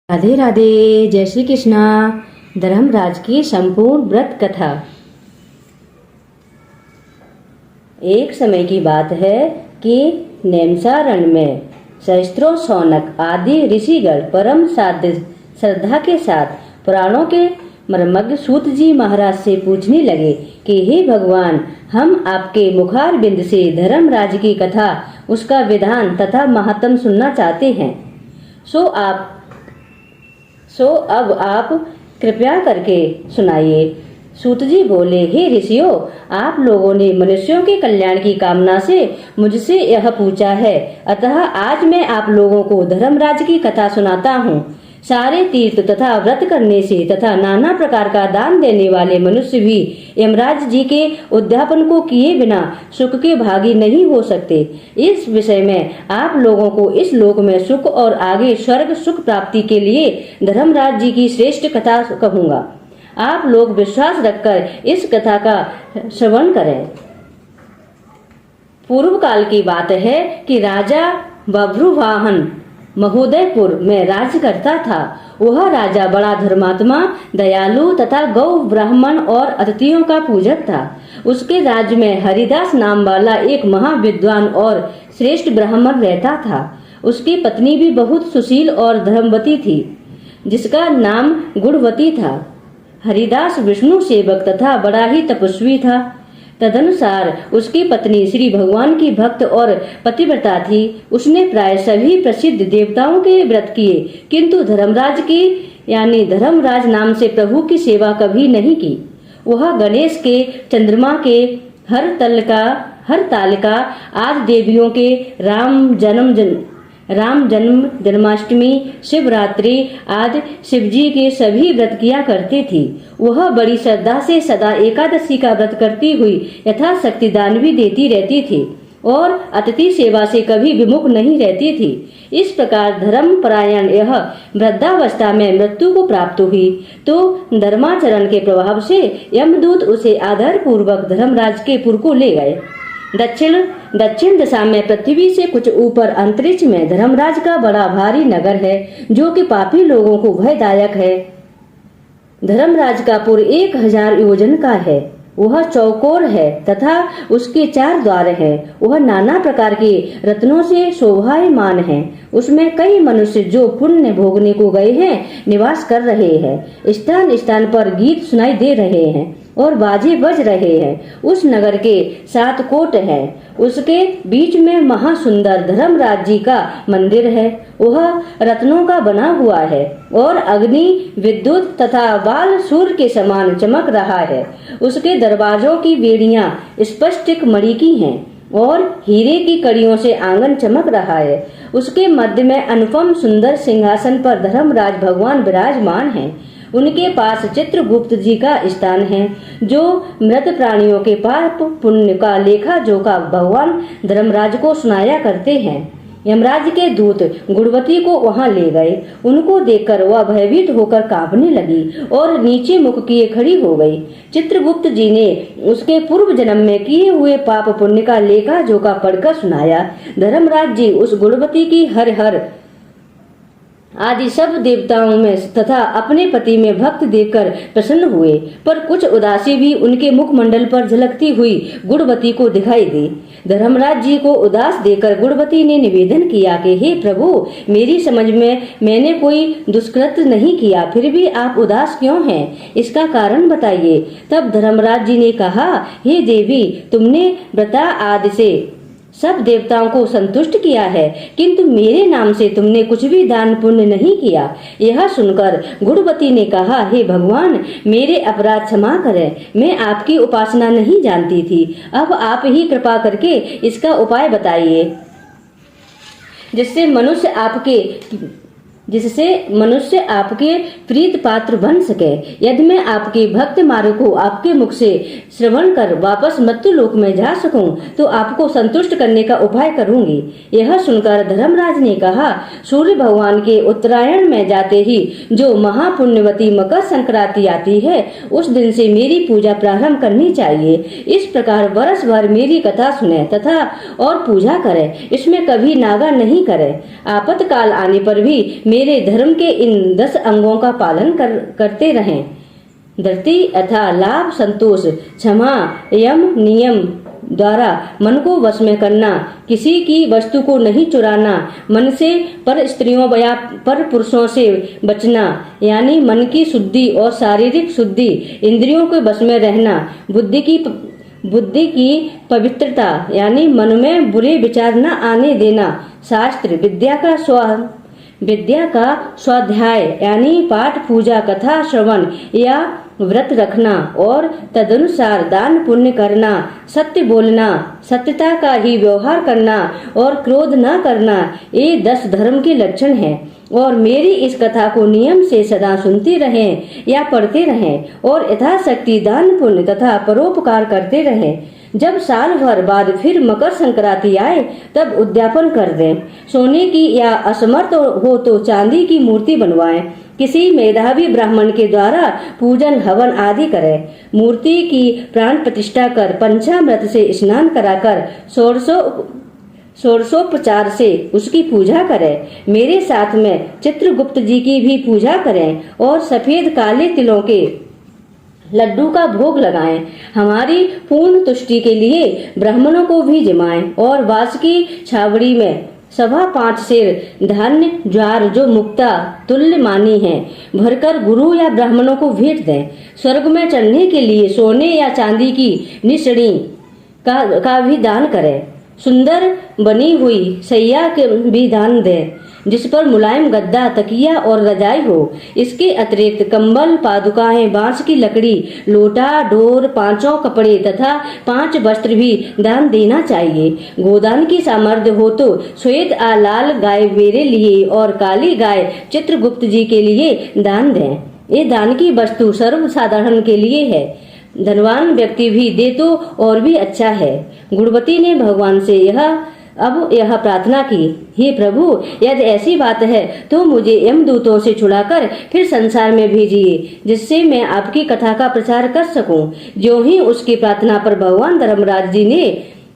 राधे राधे। जय श्री कृष्णा। धर्मराज की संपूर्ण व्रत कथा। एक समय की बात है कि नैमिषारण्य में सहस्त्रों शौनक आदि ऋषिगण परम साध्य श्रद्धा के साथ पुराणों के मर्मज्ञ सूत जी महाराज से पूछने लगे कि हे भगवान, हम आपके मुखार बिंद से धर्मराज की कथा, उसका विधान तथा महात्म सुनना चाहते हैं। सो अब आप कृपया करके सुनाइए। सूत जी बोले, हे ऋषियों, आप लोगों ने मनुष्यों के कल्याण की कामना से मुझसे यह पूछा है, अतः आज मैं आप लोगों को धर्मराज की कथा सुनाता हूँ। सारे तीर्थ तथा व्रत करने से तथा नाना प्रकार का दान देने वाले मनुष्य भी यमराज जी के उद्यापन को किए बिना सुख के भागी नहीं हो सकते। इस विषय में आप लोगों को इस लोक में सुख और आगे स्वर्ग सुख प्राप्ति के लिए धर्मराज जी की श्रेष्ठ कथा कहूँगा। आप लोग विश्वास रखकर इस कथा का श्रवण करें। पूर्व काल की बात है कि राजा बभ्रुवाहन महोदयपुर में राज्य करता था। वह राजा बड़ा धर्मात्मा, दयालु तथा गौ ब्राह्मण और अतिथियों का पूजक था। उसके राज्य में हरिदास नाम वाला एक महाविद्वान और श्रेष्ठ ब्राह्मण रहता था। उसकी पत्नी भी बहुत सुशील और धर्मवती थी, जिसका नाम गुणवती था। हरिदास विष्णु सेवक तथा बड़ा ही तपस्वी था। तदनुसार उसकी पत्नी श्री भगवान की भक्त और पतिव्रता थी। उसने प्राय सभी प्रसिद्ध देवताओं के व्रत किए, किंतु धर्मराज की यानी धर्मराज नाम से प्रभु की सेवा कभी नहीं की। वह गणेश के, चंद्रमा के, हर तालिका आदि देवियों के, राम जन्म, जन्माष्टमी, शिवरात्रि आदि शिवजी के सभी व्रत किया करती थी। वह बड़ी श्रद्धा से सदा एकादशी का व्रत करती हुई यथाशक्ति दान भी देती रहती थी और अतिथि सेवा से कभी विमुख नहीं रहती थी। इस प्रकार धर्मपरायण यह वृद्धावस्था में मृत्यु को प्राप्त हुई तो धर्माचरण के प्रभाव से यमदूत उसे आदर पूर्वक धर्मराज के पुर को ले गए। दक्षिण दिशा में पृथ्वी से कुछ ऊपर अंतरिक्ष में धर्मराज का बड़ा भारी नगर है, जो कि पापी लोगों को भयदायक है। धर्मराज का पुर 1000 योजन का है। वह चौकोर है तथा उसके 4 द्वार हैं। वह नाना प्रकार के रत्नों से शोभायमान है। उसमें कई मनुष्य जो पुण्य भोगने को गए हैं निवास कर रहे हैं। स्थान स्थान पर गीत सुनाई दे रहे हैं और बाजे बज रहे हैं। उस नगर के 7 कोट हैं। उसके बीच में महासुंदर धर्मराज जी का मंदिर है। वह रत्नों का बना हुआ है और अग्नि, विद्युत तथा बाल सूर्य के समान चमक रहा है। उसके दरवाजों की बेड़ियां स्पष्टिक मणि की हैं और हीरे की कड़ियों से आंगन चमक रहा है। उसके मध्य में अनुपम सुंदर सिंहासन पर धर्मराज भगवान विराजमान हैं। उनके पास चित्रगुप्त जी का स्थान है, जो मृत प्राणियों के पाप पुण्य का लेखा जोखा भगवान धर्मराज को सुनाया करते हैं। यमराज के दूत गुणवती को वहां ले गए। उनको देखकर वह भयभीत होकर कांपने लगी और नीचे मुख किए खड़ी हो गई। चित्रगुप्त जी ने उसके पूर्व जन्म में किए हुए पाप पुण्य का लेखा जोखा पढ़कर सुनाया। धर्मराज जी उस गुणवती की हर हर आदि सब देवताओं में तथा अपने पति में भक्त देखकर प्रसन्न हुए, पर कुछ उदासी भी उनके मुखमंडल पर झलकती हुई गुणवती को दिखाई दी। धर्मराज जी को उदास देखकर गुणवती ने निवेदन किया कि हे प्रभु, मेरी समझ में मैंने कोई दुष्कृत्य नहीं किया, फिर भी आप उदास क्यों हैं? इसका कारण बताइए। तब धर्मराज जी ने कहा, हे देवी, तुमने व्रता आदि से सब देवताओं को संतुष्ट किया है, किंतु मेरे नाम से तुमने कुछ भी दान पुण्य नहीं किया। यह सुनकर गुणवती ने कहा, हे भगवान, मेरे अपराध क्षमा करें। मैं आपकी उपासना नहीं जानती थी। अब आप ही कृपा करके इसका उपाय बताइए, जिससे मनुष्य आपके प्रीत पात्र बन सके। यदि मैं आपके भक्त मार्ग को आपके मुख से श्रवण कर वापस मृत्यु लोक में जा सकूं, तो आपको संतुष्ट करने का उपाय करूंगी। यह सुनकर धर्मराज ने कहा, सूर्य भगवान के उत्तरायण में जाते ही जो महापुण्यवती मकर संक्रांति आती है, उस दिन से मेरी पूजा प्रारंभ करनी चाहिए। इस प्रकार वर्ष भर मेरी कथा सुने तथा और पूजा करें। इसमें कभी नागा नहीं करें। आपातकाल आने पर भी मेरे धर्म के इन 10 अंगों का पालन करते रहें। धृति अथा लाभ, संतोष, क्षमा, यम, नियम द्वारा मन को वश में करना, किसी की वस्तु को नहीं चुराना, मन से पर स्त्रियों या पर पुरुषों से बचना यानी मन की शुद्धि और शारीरिक शुद्धि, इंद्रियों के वश में रहना, बुद्धि की पवित्रता यानी मन में बुरे विचार न आने देना, शास्त्र विद्या का स्वाध्याय यानी पाठ, पूजा, कथा श्रवण या व्रत रखना और तदनुसार दान पुण्य करना, सत्य बोलना, सत्यता का ही व्यवहार करना और क्रोध न करना, ये 10 धर्म के लक्षण हैं। और मेरी इस कथा को नियम से सदा सुनते रहें या पढ़ते रहें और यथाशक्ति दान पुण्य तथा परोपकार करते रहें। जब साल भर बाद फिर मकर संक्रांति आए तब उद्यापन कर दें। सोने की या असमर्थ हो तो चांदी की मूर्ति बनवाएं। किसी मेधावी ब्राह्मण के द्वारा पूजन हवन आदि करें। मूर्ति की प्राण प्रतिष्ठा कर पंचामृत से स्नान कराकर षोडशोपचार से उसकी पूजा करें। मेरे साथ में चित्रगुप्त जी की भी पूजा करें और सफेद काले तिलों के लड्डू का भोग लगाएं। हमारी पूर्ण तुष्टि के लिए ब्राह्मणों को भी जिमाएं और वासुकी छावड़ी में 5.25 सेर धान्य ज्वार जो मुक्ता तुल्य मानी है भरकर गुरु या ब्राह्मणों को भेंट दें। स्वर्ग में चढ़ने के लिए सोने या चांदी की निसड़ी का भी दान करें। सुंदर बनी हुई सैया के भी दान दें जिस पर मुलायम गद्दा, तकिया और रजाई हो। इसके अतिरिक्त कंबल, पादुकाएं, बांस की लकड़ी, लोटा, डोर, 5 कपड़े तथा 5 वस्त्र भी दान देना चाहिए। गोदान की सामर्थ्य हो तो श्वेत लाल गाय मेरे लिए और काली गाय चित्रगुप्त जी के लिए दान दें। ये दान की वस्तु सर्वसाधारण के लिए है, धनवान व्यक्ति भी दे तो और भी अच्छा है। गुणवती ने भगवान से यह प्रार्थना की, हे प्रभु, यदि ऐसी बात है तो मुझे यमदूतों से छुड़ाकर फिर संसार में भेजिए जिससे मैं आपकी कथा का प्रचार कर सकूं। जो ही उसकी प्रार्थना पर भगवान धर्मराज जी ने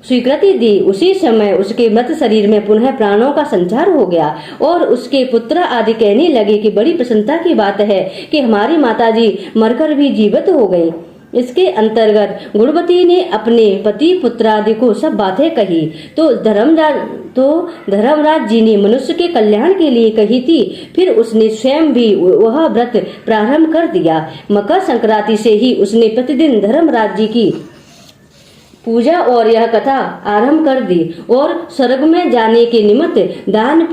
स्वीकृति दी उसी समय उसके मृत शरीर में पुनः प्राणों का संचार हो गया और उसके पुत्र आदि कहने लगे कि बड़ी प्रसन्नता की बात है कि हमारी माताजी मरकर भी जीवित हो गई। इसके अंतर्गत गुणवती ने अपने पति पुत्र आदि को सब बातें कही तो धर्मराज जी ने मनुष्य के कल्याण के लिए कही थी। फिर उसने स्वयं भी वह व्रत प्रारंभ कर दिया। मकर संक्रांति से ही उसने प्रतिदिन धर्मराज जी की पूजा और यह कथा आरंभ कर दी और स्वर्ग में जाने के निमित्त दान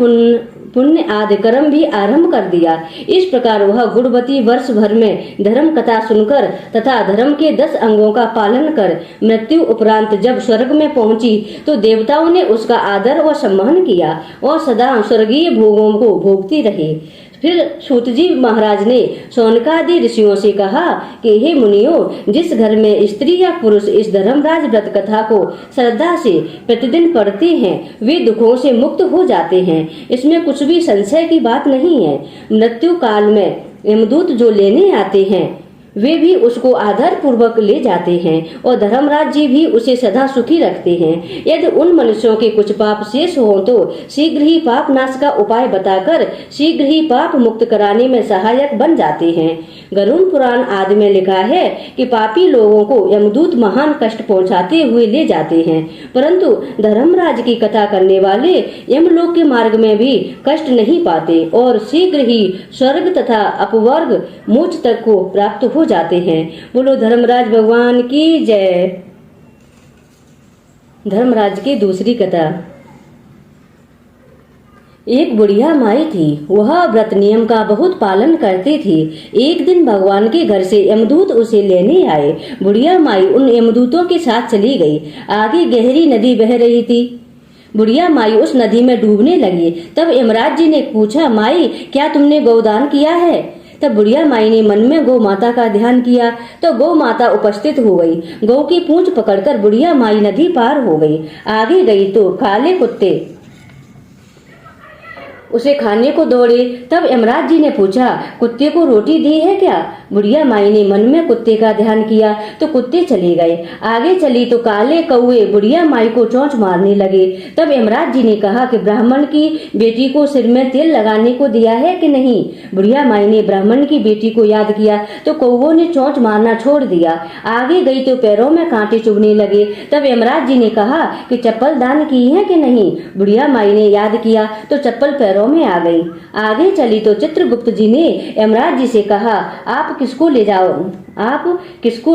पुण्य आदि कर्म भी आरंभ कर दिया। इस प्रकार वह गुणवती वर्ष भर में धर्म कथा सुनकर तथा धर्म के 10 अंगों का पालन कर मृत्यु उपरांत जब स्वर्ग में पहुंची तो देवताओं ने उसका आदर व सम्मान किया और सदा स्वर्गीय भोगों को भोगती रही। फिर सूतजी महाराज ने शौनकादि ऋषियों से कहा कि हे मुनियों, जिस घर में स्त्री या पुरुष इस धर्मराज व्रत कथा को श्रद्धा से प्रतिदिन पढ़ते हैं वे दुखों से मुक्त हो जाते हैं। इसमें कुछ भी संशय की बात नहीं है। मृत्यु काल में यमदूत जो लेने आते हैं वे भी उसको आदर पूर्वक ले जाते हैं और धर्मराज जी भी उसे सदा सुखी रखते हैं। यदि उन मनुष्यों के कुछ पाप शेष हो तो शीघ्र ही पाप नाश का उपाय बताकर शीघ्र ही पाप मुक्त कराने में सहायक बन जाते हैं। गरुड़ पुराण आदि में लिखा है कि पापी लोगों को यमदूत महान कष्ट पहुंचाते हुए ले जाते हैं, परंतु धर्मराज की कथा करने वाले यमलोक के मार्ग में भी कष्ट नहीं पाते और शीघ्र ही स्वर्ग तथा अपवर्ग मोक्ष तक को प्राप्त हो जाते हैं। बोलो धर्मराज भगवान की जय। धर्मराज की दूसरी कथा। एक बुढ़िया माई थी, वह व्रत नियम का बहुत पालन करती थी। एक दिन भगवान के घर से यमदूत उसे लेने आए। बुढ़िया माई उन यमदूतों के साथ चली गई। आगे गहरी नदी बह रही थी। बुढ़िया माई उस नदी में डूबने लगी। तब यमराज जी ने पूछा, माई, क्या तुमने गौदान किया है? तब बुढ़िया माई ने मन में गौ माता का ध्यान किया तो गौ माता उपस्थित हो गई। गौ की पूंछ पकड़कर बुढ़िया माई नदी पार हो गई। आगे गई तो काले कुत्ते उसे खाने को दौड़े। तब यमराज जी ने पूछा, कुत्ते को रोटी दी है क्या? बुढ़िया माई ने मन में कुत्ते का ध्यान किया तो कुत्ते चले गए। आगे चली तो काले कौए बुढ़िया माई को चोंच मारने लगे। तब यमराज जी ने कहा कि ब्राह्मण की बेटी को सिर में तेल लगाने को दिया है कि नहीं? बुढ़िया माई ने ब्राह्मण की बेटी को याद किया तो कौवों ने चोंच मारना छोड़ दिया। आगे गई तो पैरों में कांटे चुभने लगे। तब यमराज जी ने कहा कि चप्पल दान की है कि नहीं? बुढ़िया माई ने याद किया तो चप्पल पैरों में आ गई। आगे चली तो चित्रगुप्त जी ने यमराज जी से कहा, आप किसको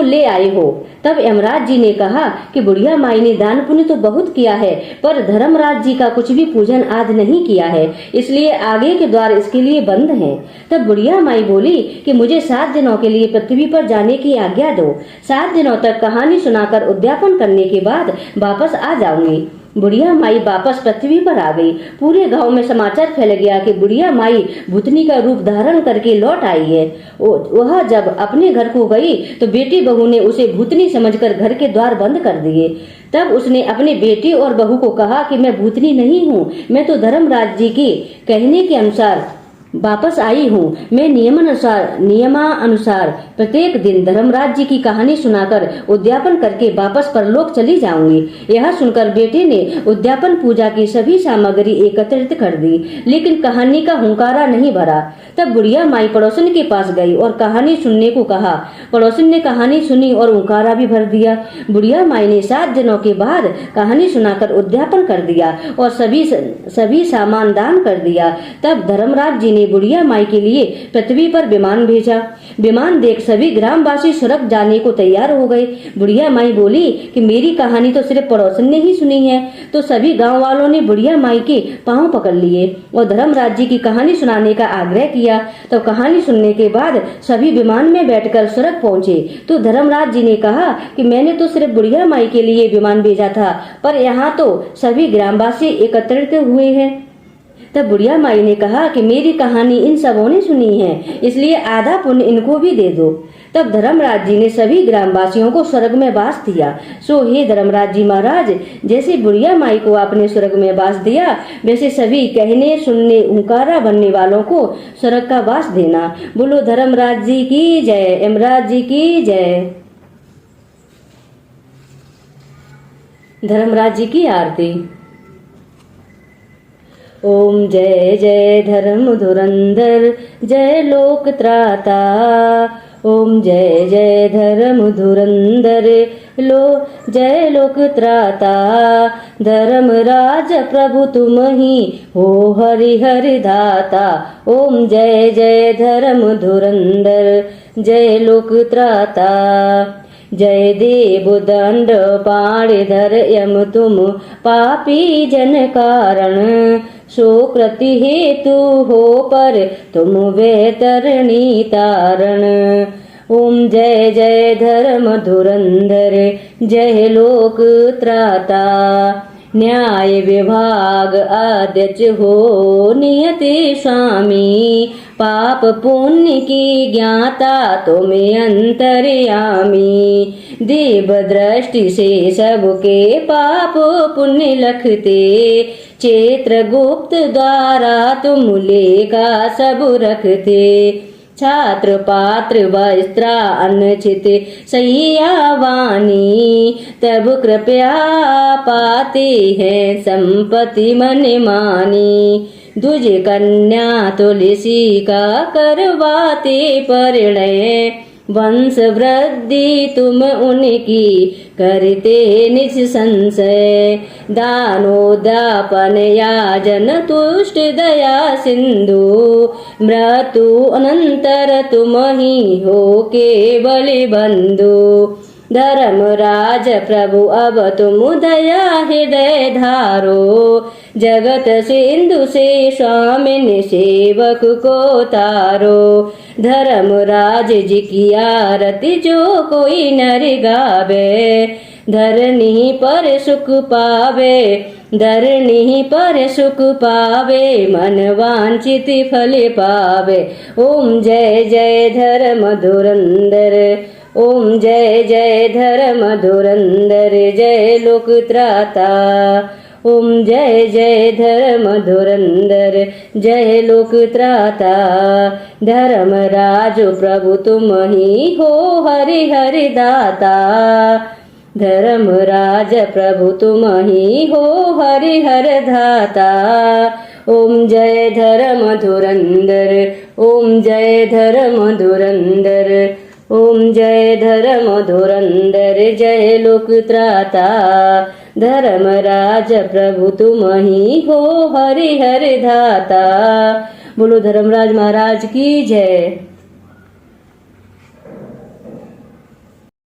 ले आए हो? तब यमराज जी ने कहा कि बुढ़िया माई ने दान पुण्य तो बहुत किया है, पर धर्मराज जी का कुछ भी पूजन आज नहीं किया है, इसलिए आगे के द्वार इसके लिए बंद हैं। तब बुढ़िया माई बोली कि मुझे 7 दिनों के लिए पृथ्वी पर जाने की आज्ञा दो। 7 दिनों तक कहानी सुनाकर उद्यापन करने के बाद वापस आ जाऊंगी। बुढ़िया माई वापस पृथ्वी पर आ गई। पूरे गांव में समाचार फैल गया कि बुढ़िया माई भूतनी का रूप धारण करके लौट आई है। वह जब अपने घर को गई तो बेटी बहू ने उसे भूतनी समझकर घर के द्वार बंद कर दिए। तब उसने अपने बेटी और बहू को कहा कि मैं भूतनी नहीं हूँ, मैं तो धर्मराज जी के कहने के अनुसार वापस आई हूँ। मैं नियमानुसार प्रत्येक दिन धर्मराज जी की कहानी सुनाकर उद्यापन करके वापस परलोक चली जाऊंगी। यह सुनकर बेटे ने उद्यापन पूजा की सभी सामग्री एकत्रित कर दी, लेकिन कहानी का हुंकारा नहीं भरा। तब बुढ़िया माई पड़ोसन के पास गई और कहानी सुनने को कहा। पड़ोसन ने कहानी सुनी और हुंकारा भी भर दिया। बुढ़िया माई ने 7 दिनों के बाद कहानी सुनाकर उद्यापन कर दिया और सभी सामान दान कर दिया। तब धर्मराज जी ने बुढ़िया माई के लिए पृथ्वी पर विमान भेजा। विमान देख सभी ग्रामवासी सड़क जाने को तैयार हो गए। बुढ़िया माई बोली कि मेरी कहानी तो सिर्फ पड़ोसन ने ही सुनी है। तो सभी गांव वालों ने बुढ़िया माई के पांव पकड़ लिए और धर्मराज जी की कहानी सुनाने का आग्रह किया। तो कहानी सुनने के बाद सभी विमान में बैठकर सड़क पहुंचे। तो धर्मराज जी ने कहा कि मैंने तो सिर्फ बुढ़िया माई के लिए विमान भेजा था, पर यहाँ तो सभी ग्रामवासी एकत्रित हुए हैं। तब बुढ़िया माई ने कहा कि मेरी कहानी इन सबों ने सुनी है, इसलिए आधा पुण्य इनको भी दे दो। तब धर्मराज जी ने सभी ग्रामवासियों को स्वर्ग में वास दिया। सो हे धर्मराज जी महाराज, जैसे बुढ़िया माई को आपने स्वर्ग में वास दिया, वैसे सभी कहने सुनने हुंकारा बनने वालों को स्वर्ग का वास देना। बोलो धर्मराज जी की जय, यमराज जी की जय। धर्मराज जी की आरती। ओम जय जय धर्म धुरंधर, जय लोक त्राता। ओम जय जय धर्म धुरंधर, जय लोक त्राता। धर्मराज प्रभु तुम ही हो हरि हरि धाता। ओम जय जय धर्म धुरंधर, जय लोक त्राता। जय देव दंड पाणिधर यम तुम पापी जन कारण। सो कृति हेतु हो पर तुम वैतरणी तारण। ओम जय जय धर्म धुरंधर, जय लोक त्राता। न्याय विभाग अध्यक्ष हो नियति स्वामी। पाप पुण्य की ज्ञाता तुम्हें अंतर्यामी। देव दृष्टि से सबके पाप पुण्य लखते। क्षेत्र गुप्त द्वारा तुम लेखा सब रखते। छात्र पात्र वस्त्र अनचित सैया वाणी। तब कृपया पाते हैं संपत्ति मन मानी। दुज कन्या तुलसी का करवाते परिणय। वंश वृद्धि तुम उनकी करते निसंशय। दानोद्यापन याजन तुष्ट दया सिंधु। मृत्यु अनंतर तुम ही हो केवल बंधु। धर्मराज प्रभु अब तुम दया हृदय धारो। जगत सिंधु से स्वामिन सेवक को तारो। धर्मराज जी की आरती जो कोई नर गावे। धरनी पर सुख पावे, धरनी पर सुख पावे। मन वांछित फल पावे। ओम जय जय धर्म धुरंधर, ओम जय जय धर्म धुरंधर, जय लोक त्राता। ओम जय जय धर्म धुरंधर जय लोक त्राता धर्मराज प्रभु तुम ही हो हरि हरि दाता धर्मराज प्रभु तुम ही हो हरि हर धाता ओम जय धर्म धुरंधर ओम जय धर्म धुरंधर ओम जय धर्म धुरंधर जय लोक त्राता धर्मराज प्रभु तुम ही हो हरि हर धाता। बोलो धर्मराज महाराज की जय।